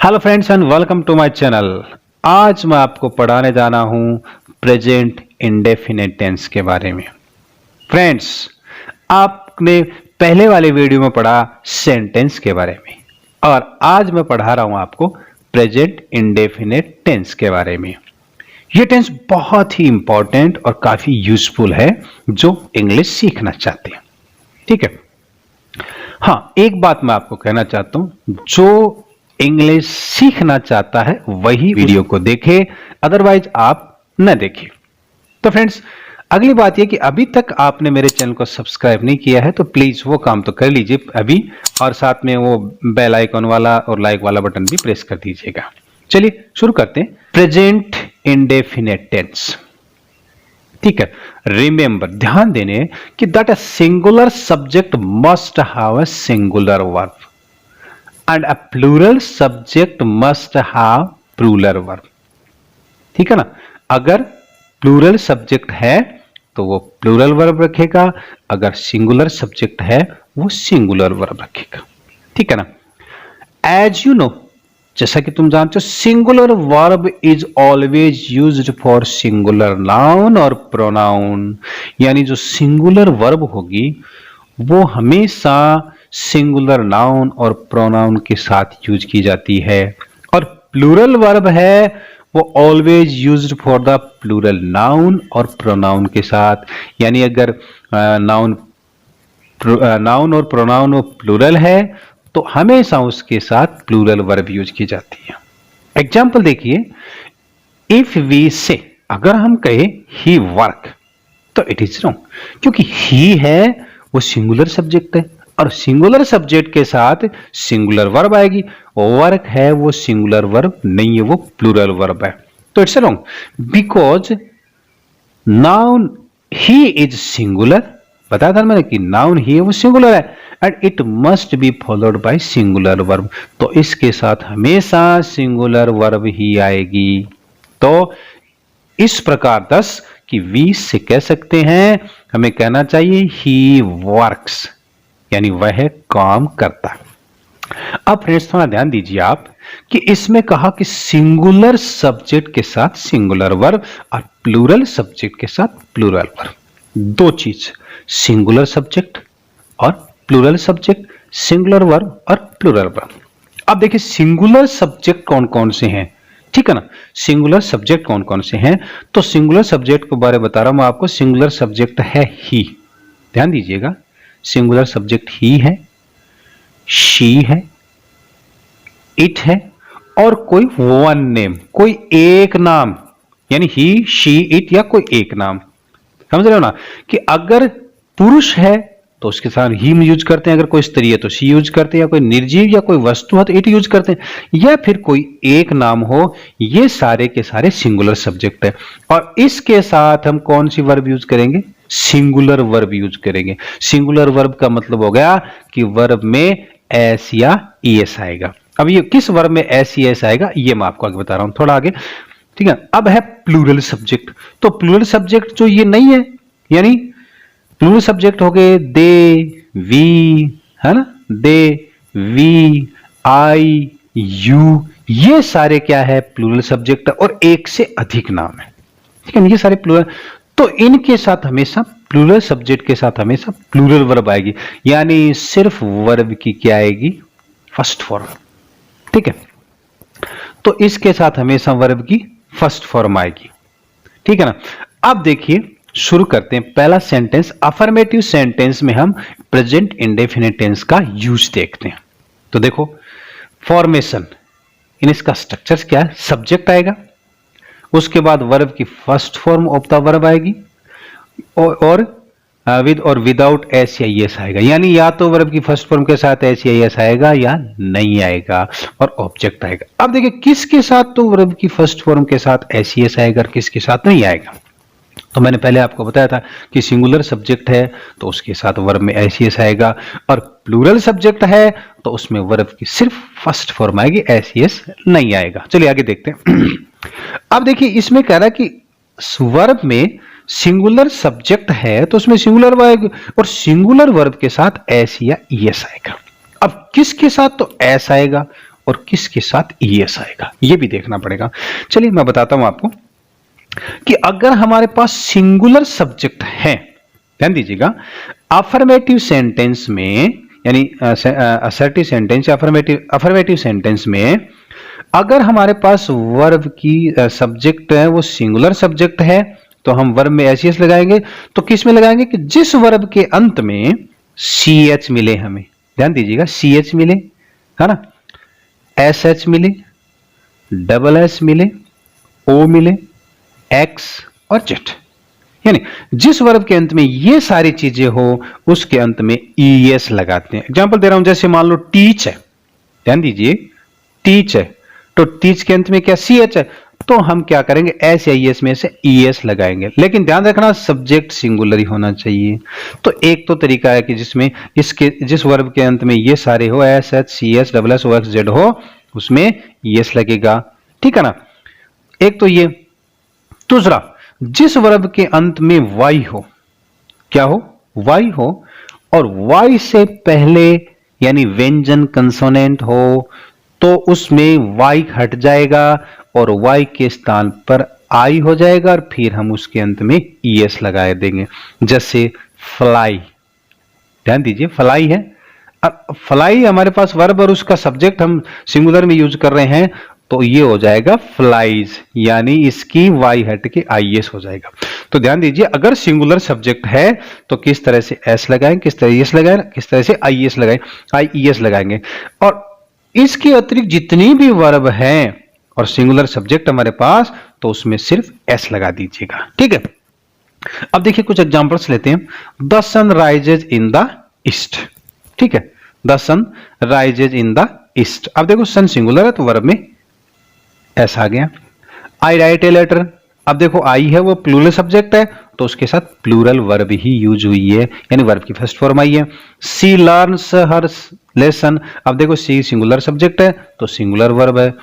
Hello friends and welcome to my channel. आज मैं आपको पढ़ाने जाना हूं प्रेजेंट इंडेफिनिट टेंस के बारे में। फ्रेंड्स, आपने पहले वाले वीडियो में पढ़ा सेंटेंस के बारे में और आज मैं पढ़ा रहा हूं आपको प्रेजेंट इंडेफिनिट टेंस के बारे में। यह टेंस बहुत ही इंपॉर्टेंट और काफी यूजफुल है जो इंग्लिश सीखना चाहते हैं। ठीक है। हाँ, एक बात मैं आपको कहना चाहता हूं, जो इंग्लिश सीखना चाहता है वही वीडियो को देखे, अदरवाइज आप न देखें। तो फ्रेंड्स, अगली बात यह कि अभी तक आपने मेरे चैनल को सब्सक्राइब नहीं किया है तो प्लीज वो काम तो कर लीजिए अभी, और साथ में वो बेल आइकन वाला और लाइक वाला बटन भी प्रेस कर दीजिएगा। चलिए शुरू करते हैं। Present indefinite tense. ठीक है। रिमेंबर, ध्यान देने कि that a singular subject must have a singular verb and a plural subject must have plural verb। ठीक है ना। अगर प्लूरल सब्जेक्ट है तो वो प्लूरल वर्ब रखेगा, अगर सिंगुलर सब्जेक्ट है वो सिंगुलर वर्ब रखेगा। ठीक है ना। एज यू नो, जैसा कि तुम जानते हो, singular verb is always used for singular noun और प्रोनाउन। यानी जो सिंगुलर वर्ब होगी वो हमेशा सिंगुलर नाउन और प्रोनाउन के साथ यूज की जाती है, और प्लूरल वर्ब है वो always used for the plural noun और प्रोनाउन के साथ। यानी अगर नाउन और प्रोनाउन वो प्लूरल है तो हमेशा उसके साथ प्लूरल वर्ब यूज की जाती है। एग्जाम्पल देखिए, इफ वी से, अगर हम कहे ही वर्क तो इट इज रॉन्ग, क्योंकि ही है वो सिंगुलर सब्जेक्ट है और सिंगुलर सब्जेक्ट के साथ सिंगुलर वर्ब आएगी। वर्क है वो सिंगुलर वर्ब नहीं है, वो प्लूरल वर्ब है, तो it's wrong. Because noun he is singular, बताया था मैंने कि नाउन ही है वो सिंगुलर है, and it must be followed by singular verb, तो इसके साथ हमेशा सिंगुलर वर्ब ही आएगी। तो इस प्रकार दस कि वी से कह सकते हैं, हमें कहना चाहिए ही वर्क्स, यानी वह काम करता है। अब फ्रेंड्स थोड़ा ध्यान दीजिए आप कि इसमें कहा कि सिंगुलर सब्जेक्ट के साथ सिंगुलर वर्ब और प्लूरल सब्जेक्ट के साथ प्लूरल वर्ब, दो चीज, सिंगुलर सब्जेक्ट और प्लूरल सब्जेक्ट, सिंगुलर वर्ब और प्लूरल वर्ब। अब देखिए सिंगुलर सब्जेक्ट कौन कौन से हैं। ठीक है ना। सिंगुलर सब्जेक्ट कौन कौन से हैं, तो सिंगुलर सब्जेक्ट के बारे में बता रहा हूं मैं आपको। सिंगुलर सब्जेक्ट है ही, ध्यान दीजिएगा, सिंगुलर सब्जेक्ट ही है, शी है, इट है, और कोई वन नेम, कोई एक नाम, यानी ही, शी, इट या कोई एक नाम। समझ रहे हो ना कि अगर पुरुष है तो उसके साथ ही यूज करते हैं, अगर कोई स्त्री है तो शी यूज करते हैं, या कोई निर्जीव या कोई वस्तु है तो इट यूज करते हैं, या फिर कोई एक नाम हो, ये सारे के सारे सिंगुलर सब्जेक्ट है। और इसके साथ हम कौन सी वर्ब यूज करेंगे, सिंगुलर वर्ब यूज करेंगे। सिंगुलर वर्ब का मतलब हो गया कि वर्ब में एस या ईएस आएगा। अब ये किस वर्ब में एस या एस आएगा ये मैं आपको आगे बता रहा हूं थोड़ा आगे। ठीक है। अब है प्लूरल सब्जेक्ट, तो प्लूरल सब्जेक्ट जो ये नहीं है, यानी प्लूरल सब्जेक्ट हो गए दे, वी, है ना, दे, वी, आई, यू, ये सारे क्या है, प्लूरल सब्जेक्ट और एक से अधिक नाम है। ठीक है। ये सारे प्लूरल, तो इनके साथ हमेशा प्लूरल सब्जेक्ट के साथ हमेशा प्लूरल वर्ब आएगी, यानी सिर्फ वर्ब की क्या आएगी, फर्स्ट फॉर्म। ठीक है। तो इसके साथ हमेशा वर्ब की फर्स्ट फॉर्म आएगी। ठीक है ना। अब देखिए शुरू करते हैं। पहला सेंटेंस, अफर्मेटिव सेंटेंस में हम प्रेजेंट इंडेफिनिट टेंस का यूज देखते हैं। तो देखो फॉर्मेशन, इन इसका स्ट्रक्चर क्या है, सब्जेक्ट आएगा, उसके बाद वर्ब की first form of the verb आएगी, और विद और विदाउट एस या एस आएगा, यानी या तो वर्ब की फर्स्ट फॉर्म के साथ एस या एस आएगा या नहीं आएगा, और ऑब्जेक्ट आएगा। अब देखिए किसके साथ तो वर्ब की फर्स्ट फॉर्म के साथ एस या एस आएगा और किसके साथ नहीं आएगा। तो मैंने पहले आपको बताया था कि सिंगुलर सब्जेक्ट है तो उसके साथ वर्ब में एस एस आएगा, और प्लूरल सब्जेक्ट है तो उसमें वर्ब की सिर्फ फर्स्ट फॉर्म आएगी, एस एस नहीं आएगा। चलिए आगे देखते हैं। अब देखिए इसमें कह रहा है कि वर्ब में सिंगुलर सब्जेक्ट है तो उसमें सिंगुलर वर्ब और सिंगुलर वर्ब के साथ एस या ईएस आएगा। अब किसके साथ तो एस आएगा और किसके साथ ईएस आएगा, ये भी देखना पड़ेगा। चलिए मैं बताता हूं आपको कि अगर हमारे पास सिंगुलर सब्जेक्ट है, ध्यान दीजिएगा, अफर्मेटिव सेंटेंस में यानी असर्टिव सेंटेंस या अफर्मेटिव सेंटेंस में अगर हमारे पास वर्ब की सब्जेक्ट है वो सिंगुलर सब्जेक्ट है तो हम वर्ब में एस लगाएंगे। तो किस में लगाएंगे कि जिस वर्ब के अंत में सी एच मिले, हमें ध्यान दीजिएगा सी एच मिले, है ना, एस एच मिले, डबल एस मिले, ओ मिले, एक्स और जेड, यानी जिस वर्ब के अंत में ये सारी चीजें हो उसके अंत में ईएस लगाते हैं। एग्जांपल दे रहा हूं, जैसे मान लो टीच है, ध्यान दीजिए टीच है, तो टीच के अंत में क्या सी एच है, तो हम क्या करेंगे एस या ईएस में से ईएस लगाएंगे। लेकिन ध्यान रखना सब्जेक्ट सिंगुलर ही होना चाहिए। तो एक तो तरीका है कि जिसमें इसके जिस वर्ब के अंत में ये सारे हो S H C S double S O X Z हो उसमें ईएस लगेगा, ठीक है ना। एक तो ये, दूसरा जिस वर्ब के अंत में वाई हो, क्या हो, वाई हो, और वाई से पहले यानी व्यंजन कंसोनेंट हो तो उसमें वाई हट जाएगा और वाई के स्थान पर आई हो जाएगा और फिर हम उसके अंत में ईएस लगा देंगे। जैसे फ्लाई, ध्यान दीजिए फ्लाई है, अब फ्लाई हमारे पास वर्ब और उसका सब्जेक्ट हम सिंगुलर में यूज कर रहे हैं तो ये हो जाएगा फ्लाइज, यानी इसकी वाई हट के आईएस हो जाएगा। तो ध्यान दीजिए अगर सिंगुलर सब्जेक्ट है तो किस तरह से एस लगाएं, किस तरह एस लगाएं, किस तरह से आईएस लगाएं, आईईएस लगाएंगे। और इसके अतिरिक्त जितनी भी वर्ब हैं और सिंगुलर सब्जेक्ट हमारे पास तो उसमें सिर्फ एस लगा दीजिएगा, ठीक है। अब देखिए कुछ एग्जांपल्स लेते हैं। The sun rises in the east, ठीक है, the sun rises in the east. अब देखो सन सिंगुलर है तो वर्ब में एस आ गया। आई राइट ए लेटर, अब देखो आई है वो प्लूरल सब्जेक्ट है तो उसके साथ प्लूरल वर्ब ही यूज हुई है, यानी वर्ब की फर्स्ट फॉर्म आई है। सी लर्न्स हर लेसन, अब देखो सी सिंगुलर सब्जेक्ट है तो सिंगुलर वर्ब है।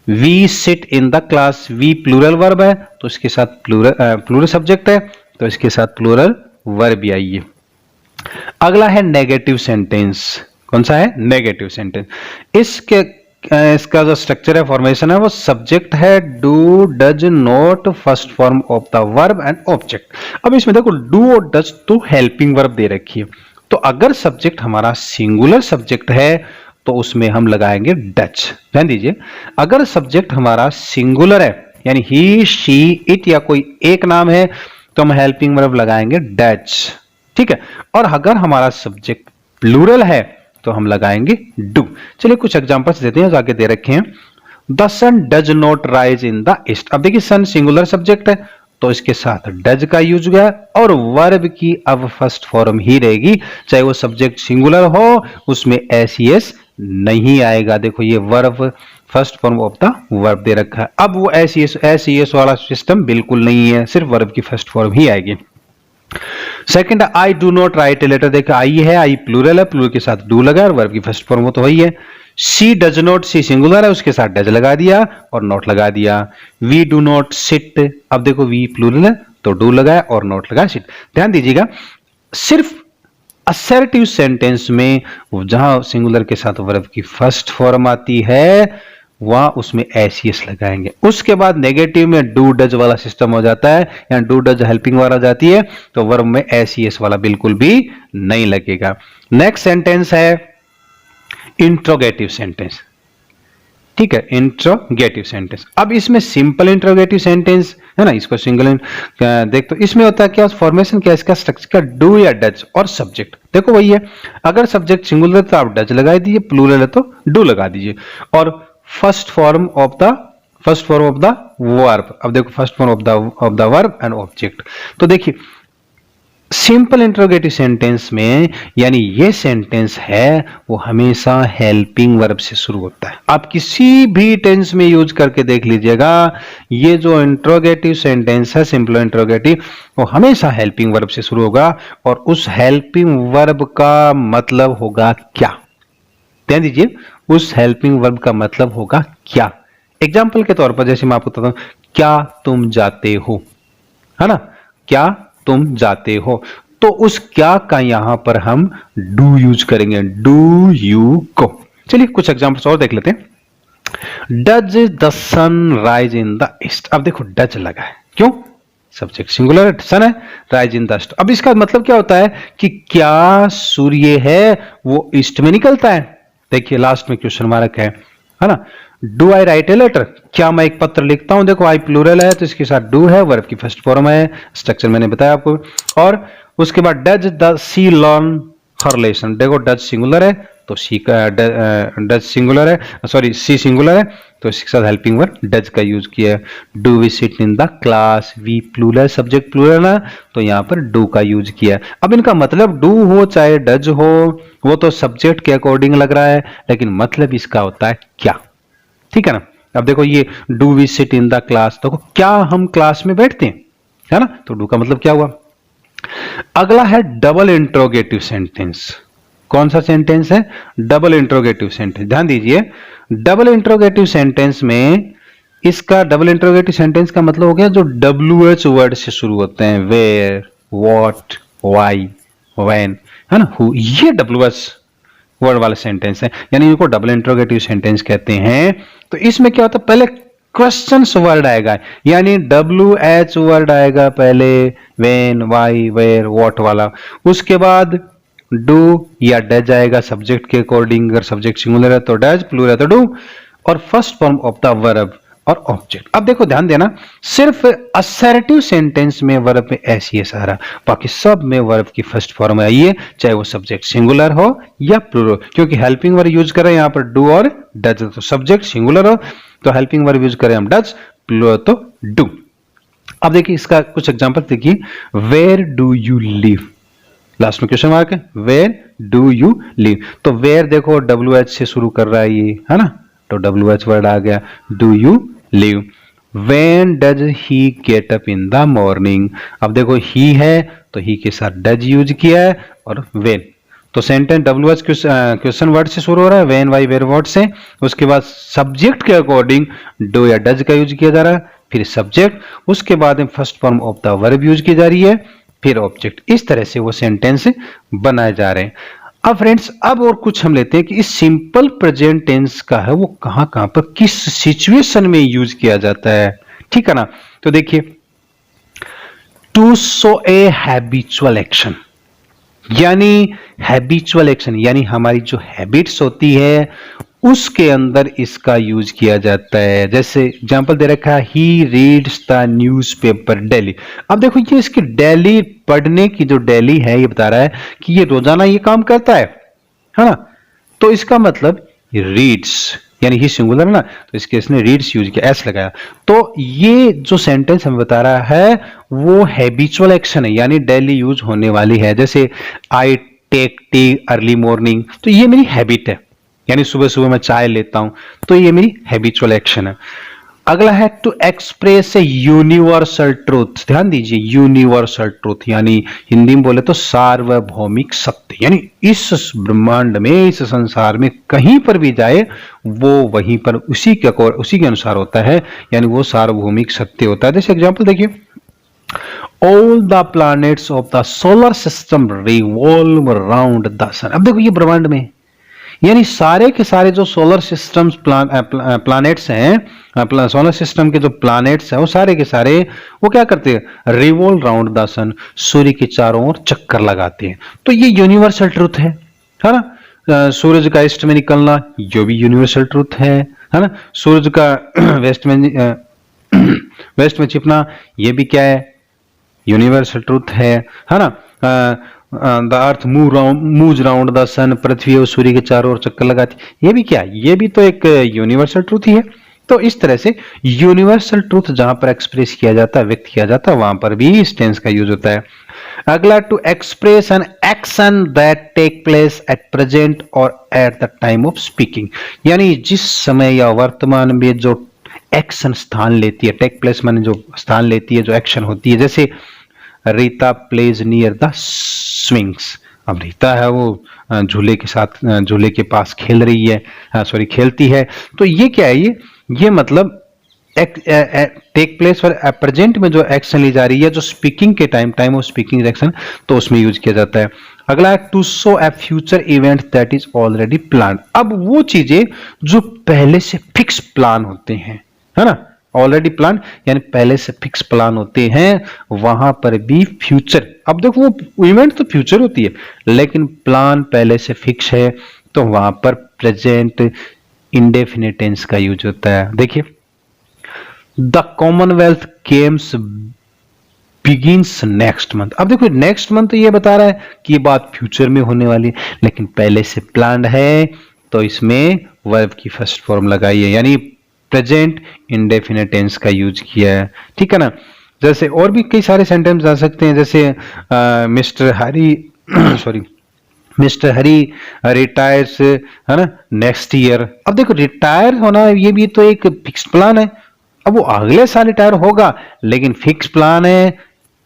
We sit in the class, we plural verb है तो इसके साथ प्लूरल सब्जेक्ट है तो इसके साथ प्लूरल वर्ब भी आई है। अगला है नेगेटिव सेंटेंस, कौन सा है, नेगेटिव सेंटेंस। इसका जो स्ट्रक्चर है, फॉर्मेशन है, वो सब्जेक्ट है do does not first form of the verb and object. अब इसमें देखो डू और डज तो हेल्पिंग वर्ब दे रखी है, तो अगर सब्जेक्ट हमारा सिंगुलर सब्जेक्ट है तो उसमें हम लगाएंगे डज। ध्यान दीजिए अगर सब्जेक्ट हमारा सिंगुलर है यानी ही शी इट या कोई एक नाम है तो हम हेल्पिंग वर्ब लगाएंगे डज, ठीक है। और अगर हमारा सब्जेक्ट प्लूरल है तो हम लगाएंगे डू। चलिए कुछ एग्जांपल्स देते हैं जो आगे दे रखे हैं। The sun does not rise in the east, अब देखिए सन सिंगुलर सब्जेक्ट है तो इसके साथ डज का यूज गया और वर्ब की अब फर्स्ट फॉर्म ही रहेगी, चाहे वो सब्जेक्ट सिंगुलर हो उसमें एस नहीं आएगा। देखो ये verb first form of the verb दे रखा है, अब वो एस वाला सिस्टम बिल्कुल नहीं है, सिर्फ वर्ब की फर्स्ट फॉर्म ही आएगी। Second I do not write a letter, देखो आई है, आई प्लूरल है, प्लूरल के साथ डू लगा और वर्ब की फर्स्ट फॉर्म तो वही है। सी डज नॉट, सी सिंगुलर है उसके साथ डज लगा दिया और नॉट लगा दिया। वी डू नॉट सिट, अब देखो वी प्लूरल है तो डू लगाया और नॉट लगाया सिट। ध्यान दीजिएगा सिर्फ असर्टिव सेंटेंस में जहां सिंगुलर के साथ वर्ब की फर्स्ट फॉर्म आती है वहां उसमें एस लगाएंगे। उसके बाद नेगेटिव में डू डज वाला सिस्टम हो जाता है या डू डज हेल्पिंग वाला जाती है तो वर्ब में एस वाला बिल्कुल भी नहीं लगेगा। नेक्स्ट सेंटेंस है इंट्रोगेटिव सेंटेंस, ठीक है, इंट्रोगेटिव सेंटेंस। अब इसमें सिंपल इंट्रोगेटिव सेंटेंस है ना, इसको सिंगल देख, तो इसमें होता है क्या, फॉर्मेशन क्या, इसका स्ट्रक्चर डू या डज और सब्जेक्ट देखो वही है। अगर सब्जेक्ट सिंगुलर है तो आप डज लगा दीजिए, प्लूरल है तो डू लगा दीजिए और first form of the verb. अब देखो first form of the verb and object. तो देखिए सिंपल इंट्रोगेटिव सेंटेंस में यानी ये सेंटेंस है वो हमेशा हेल्पिंग वर्ब से शुरू होता है। आप किसी भी टेंस में यूज करके देख लीजिएगा, ये जो इंट्रोगेटिव सेंटेंस है सिंपल इंट्रोगेटिव वो हमेशा हेल्पिंग वर्ब से शुरू होगा और उस हेल्पिंग वर्ब का मतलब होगा क्या, ध्यान दीजिए उस हेल्पिंग वर्ब का मतलब होगा क्या। एग्जाम्पल के तौर पर जैसे मैं आपको बताता हूं, क्या तुम जाते हो, है ना, क्या तुम जाते हो, तो उस क्या का यहां पर हम डू यूज करेंगे, डू यू गो। चलिए कुछ एग्जांपल्स और देख लेते हैं। Does the sun rise in the east. अब देखो डज लगा है, क्यों? सब्जेक्ट सिंगुलर, सन है, राइज इन द ईस्ट। अब इसका मतलब क्या होता है कि क्या सूर्य है वो ईस्ट में निकलता है? देखिए लास्ट में क्वेश्चन मार्क है ना। Do I write a letter, क्या मैं एक पत्र लिखता हूं? देखो आई प्लूरल है तो इसके साथ डू है, वर्ब की फर्स्ट फॉर्म है, स्ट्रक्चर मैंने बताया आपको। और उसके बाद does the she learn her lesson. देखो डज सिंगुलर है तो सी का डज सिंगुलर है, सॉरी सी सिंगुलर है तो इसके साथ हेल्पिंग वर्ब डज का यूज किया है। Do we sit in the class, we plural, subject plural है तो यहां पर डू का यूज किया है। अब इनका मतलब डू हो चाहे डज हो वो तो सब्जेक्ट के अकॉर्डिंग लग रहा है, लेकिन मतलब इसका होता है क्या, ठीक है ना। अब देखो ये do we sit in the class, देखो क्या हम क्लास में बैठते हैं, है ना, तो डू का मतलब क्या हुआ। अगला है डबल इंट्रोगेटिव सेंटेंस। कौन सा सेंटेंस है? Double interrogative sentence. ध्यान दीजिए, डबल इंट्रोगेटिव सेंटेंस में इसका डबल इंट्रोगेटिव सेंटेंस का मतलब हो गया जो WH वर्ड से शुरू होते हैं, वेयर, व्हाट, व्हाई, व्हेन, है ना, हु, ये WH वर्ड वाले सेंटेंस है, यानी इनको डबल इंट्रोगेटिव सेंटेंस कहते हैं। तो इसमें क्या होता है, पहले क्वेश्चन वर्ड आएगा, यानी WH वर्ड आएगा पहले, व्हेन, व्हाई, वेयर, व्हाट वाला, उसके बाद डू या डज आएगा सब्जेक्ट के अकॉर्डिंग, अगर सब्जेक्ट सिंगुलर है तो डज, प्लूरल है तो डू, और first form of the verb और ऑब्जेक्ट। अब देखो ध्यान देना, सिर्फ असर्टिव सेंटेंस में वर्ब में ऐसी है सारा, बाकी सब में वर्ब की फर्स्ट फॉर्म आई है, चाहे वो सब्जेक्ट सिंगुलर हो या प्लूरल, क्योंकि हेल्पिंग वर्ब यूज करें यहां पर डू और डज, तो सब्जेक्ट सिंगुलर हो तो हेल्पिंग वर्ब यूज करें हम डज, प्लूरल तो डू। अब देखिए इसका कुछ एग्जांपल देखिए, where do you live, last में क्वेश्चन मार्क है, वेयर डू यू लिव, तो वेयर देखो WH से शुरू कर रहा है ये, है ना, तो WH वर्ड आ गया, do you live. When does he get up in the morning, अब देखो ही है तो ही के साथ डज यूज किया है, और when, तो सेंटेंस WH क्वेश्चन वर्ड से शुरू हो रहा है, when, why, where, what से, उसके बाद सब्जेक्ट के अकॉर्डिंग डू या डज का यूज किया जा रहा है, फिर सब्जेक्ट, उसके बाद first form of the verb use की जा रही है, फिर ऑब्जेक्ट। इस तरह से वो सेंटेंस बनाए जा रहे हैं। अब फ्रेंड्स अब और कुछ हम लेते हैं कि इस सिंपल प्रेजेंट टेंस का है वो कहां कहां पर किस सिचुएशन में यूज किया जाता है, ठीक है ना। तो देखिए, to show a habitual action, यानी हैबिचुअल एक्शन यानी हमारी जो हैबिट्स होती है उसके अंदर इसका यूज किया जाता है। जैसे एग्जांपल दे रखा है, he reads the newspaper daily. अब देखो ये इसकी डेली पढ़ने की जो डेली है ये बता रहा है कि ये रोजाना ये काम करता है ना, तो इसका मतलब रीड्स, यानी ही सिंगुलर ना, तो इसके इसने रीड्स यूज किया, एस लगाया, तो ये जो सेंटेंस हमें बता रहा है वो हैबिचुअल एक्शन है, यानी डेली यूज होने वाली है। जैसे I take tea early morning, तो ये मेरी हैबिट है, यानी सुबह सुबह मैं चाय लेता हूं, तो ये मेरी हैबिचुअल एक्शन है। अगला है to express a universal truth. ध्यान दीजिए, यूनिवर्सल ट्रूथ यानी हिंदी में बोले तो सार्वभौमिक सत्य, यानी इस ब्रह्मांड में, इस संसार में कहीं पर भी जाए वो वहीं पर उसी के अनुसार होता है, यानी वो सार्वभौमिक सत्य होता है। जैसे एग्जांपल देखिए, all the planets of the solar system revolve around the sun. अब देखो ये ब्रह्मांड में, यानी सारे के सारे जो सोलर सिस्टम्स प्लैनेट्स हैं, सोलर सिस्टम के जो प्लैनेट्स हैं वो सारे के सारे वो क्या करते हैं, रिवॉल्व राउंड द सन, सूर्य के चारों ओर चक्कर लगाते हैं। तो ये यूनिवर्सल ट्रूथ है ना। सूरज का ईस्ट में निकलना ये भी यूनिवर्सल ट्रूथ है ना। सूरज का वेस्ट में छिपना ये भी क्या है, यूनिवर्सल ट्रूथ है ना। The earth moves round the sun, पृथ्वी और सूर्य के चारों ओर चक्कर लगाती, ये भी क्या, ये भी तो एक यूनिवर्सल ट्रूथ ही है। तो इस तरह से यूनिवर्सल ट्रूथ जहां पर एक्सप्रेस किया जाता है, व्यक्त किया जाता है, वहां पर भी इस टेंस का यूज होता है। अगला, to express an action that take place at present or at the time of speaking, यानी जिस समय या वर्तमान में जो एक्शन स्थान लेती है, टेक प्लेस माने जो स्थान लेती है, जो एक्शन होती है। जैसे Rita plays near the swings, अब रीता है वो झूले के साथ, झूले के पास खेल रही है, सॉरी खेलती है, तो ये क्या है, ये मतलब टेक प्लेस और प्रेजेंट में जो एक्शन ली जा रही है, जो स्पीकिंग के टाइम ऑफ स्पीकिंग एक्शन, तो उसमें यूज किया जाता है। अगला है to show a future event that is already plan. अब वो चीजें जो पहले से फिक्स प्लान होते हैं, है ना, ऑलरेडी प्लान यानी पहले से फिक्स प्लान होते हैं, वहां पर भी फ्यूचर। अब देखो वो इवेंट तो फ्यूचर होती है लेकिन प्लान पहले से फिक्स है, तो वहां पर प्रेजेंट इंडेफिनिट टेंस का यूज होता है। देखिए, the Commonwealth games begins next month. अब देखो नेक्स्ट मंथ ये बता रहा है कि ये बात फ्यूचर में होने वाली है, लेकिन पहले से प्लान्ड है, तो इसमें वर्ब की फर्स्ट फॉर्म लगाई है, यानी प्रेजेंट इंडेफिनिट टेंस का यूज किया है। ठीक है ना। जैसे और भी कई सारे सेंटेंस आ सकते हैं, जैसे मिस्टर हरी सॉरी मिस्टर हरी रिटायर्स, है ना, नेक्स्ट ईयर। अब देखो रिटायर होना ये भी तो एक फिक्स प्लान है, अब वो अगले साल रिटायर होगा लेकिन फिक्स प्लान है,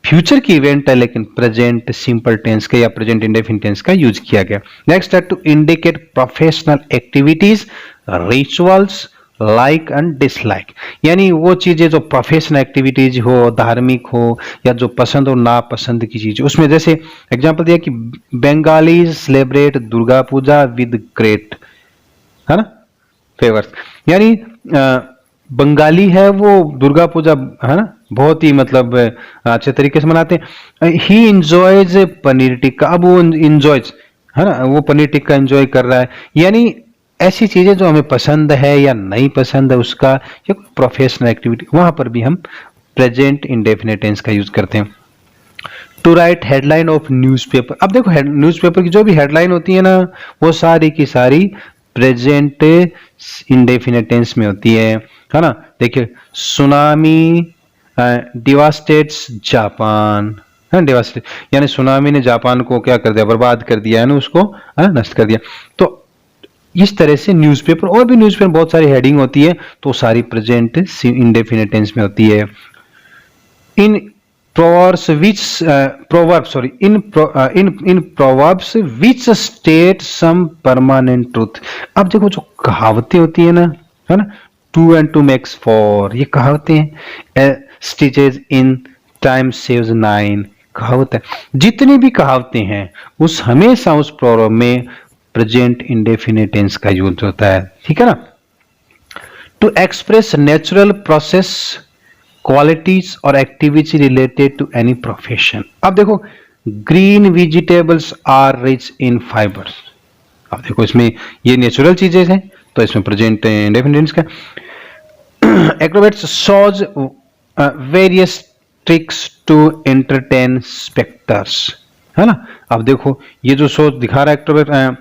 फ्यूचर की इवेंट है, लेकिन प्रेजेंट सिंपल टेंस का या प्रेजेंट इंडेफिनिट टेंस का यूज किया गया। नेक्स्ट है to indicate professional activities, rituals, like and dislike, यानी वो चीजें जो प्रोफेशनल एक्टिविटीज हो, धार्मिक हो या जो पसंद और नापसंद की चीज, उसमें जैसे एग्जांपल दिया कि Bengali celebrate Durga Puja with great, है ना, फेवर्स, यानी बंगाली है वो दुर्गा पूजा, है ना, बहुत ही मतलब अच्छे तरीके से मनाते हैं। ही इंजॉयज पनीर टिक्का, अब वो इंजॉयज, है ना, वो पनीर टिक्का एंजॉय कर रहा है, यानी ऐसी चीजें जो हमें पसंद है या नहीं पसंद है उसका या प्रोफेशनल एक्टिविटी, वहां पर भी हम प्रेजेंट इंडेफिनिट टेंस का यूज करते हैं। To write headline of newspaper. अब देखो न्यूज़पेपर की जो भी हेडलाइन होती है ना, वो सारी की सारी प्रेजेंट इंडेफिनिट टेंस में होती है ना। देखिए, सुनामी डिवास्टेट्स जापान, है डिवास्टेट, यानी सुनामी ने जापान को क्या कर दिया, बर्बाद कर दिया, है ना, उसको नष्ट कर दिया। तो इस तरह से न्यूज़पेपर और भी न्यूज़पेपर बहुत सारी हेडिंग होती है, तो सारी प्रेजेंट इंडेफिनिट टेंस में होती है। इन proverbs which in proverbs which state some permanent truth। अब देखो जो कहावतें होती है ना, 2 and 2 makes 4, ये कहावतें हैं। stitches in time saves 9 कहावत है। जितनी भी कहावतें हैं उस हमेशा उस प्रोवर्ब में प्रेजेंट इंडेफिनिट टेंस का यूज होता है। ठीक है ना। To express natural process, qualities और activity related to any profession. अब देखो, green vegetables are rich in fibres. अब देखो इसमें ये नेचुरल चीजें हैं, तो इसमें प्रेजेंट इंडेफिनिट का। Acrobats shows various tricks to entertain spectators, है ना। अब देखो ये जो शो दिखा रहा है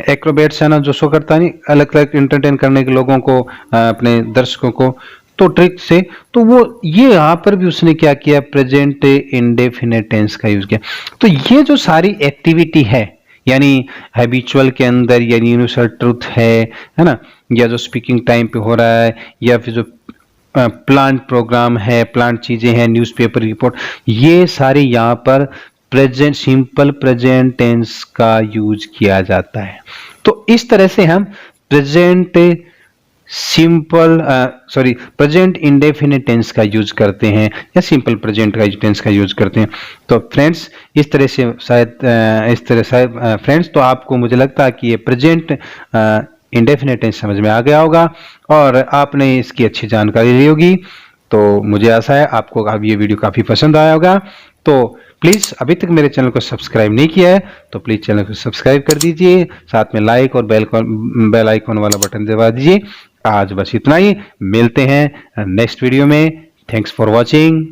एक्रोबैट्स है ना, जो शो करता है अलग अलग एंटरटेन करने के लोगों को, अपने दर्शकों को, तो ट्रिक से, तो वो ये यहां पर भी उसने क्या किया, प्रेजेंट इंडेफिनिट टेंस का यूज किया। तो ये जो सारी एक्टिविटी है, यानी हैबिचुअल के अंदर यानी यूनिवर्सल ट्रूथ है ना, या जो स्पीकिंग टाइम पे हो रहा है, या फिर जो प्लांट प्रोग्राम है, प्लांट चीजें हैं, न्यूज़पेपर रिपोर्ट, ये सारे यहाँ पर प्रेजेंट सिंपल प्रेजेंट टेंस का यूज किया जाता है। तो इस तरह से हम प्रेजेंट प्रेजेंट इंडेफिनिट टेंस का यूज करते हैं या सिंपल प्रेजेंट का टेंस का यूज करते हैं। तो फ्रेंड्स इस तरह से शायद फ्रेंड्स, तो आपको मुझे लगता है कि ये प्रेजेंट इंडेफिनिट टेंस समझ में आ गया होगा और आपने इसकी अच्छी जानकारी ली होगी। तो मुझे आशा है आपको अब ये वीडियो काफी पसंद आया होगा। तो प्लीज अभी तक मेरे चैनल को सब्सक्राइब नहीं किया है तो प्लीज चैनल को सब्सक्राइब कर दीजिए, साथ में लाइक और बेल आइकॉन वाला बटन दबा दीजिए। आज बस इतना ही, मिलते हैं नेक्स्ट वीडियो में। Thanks for watching.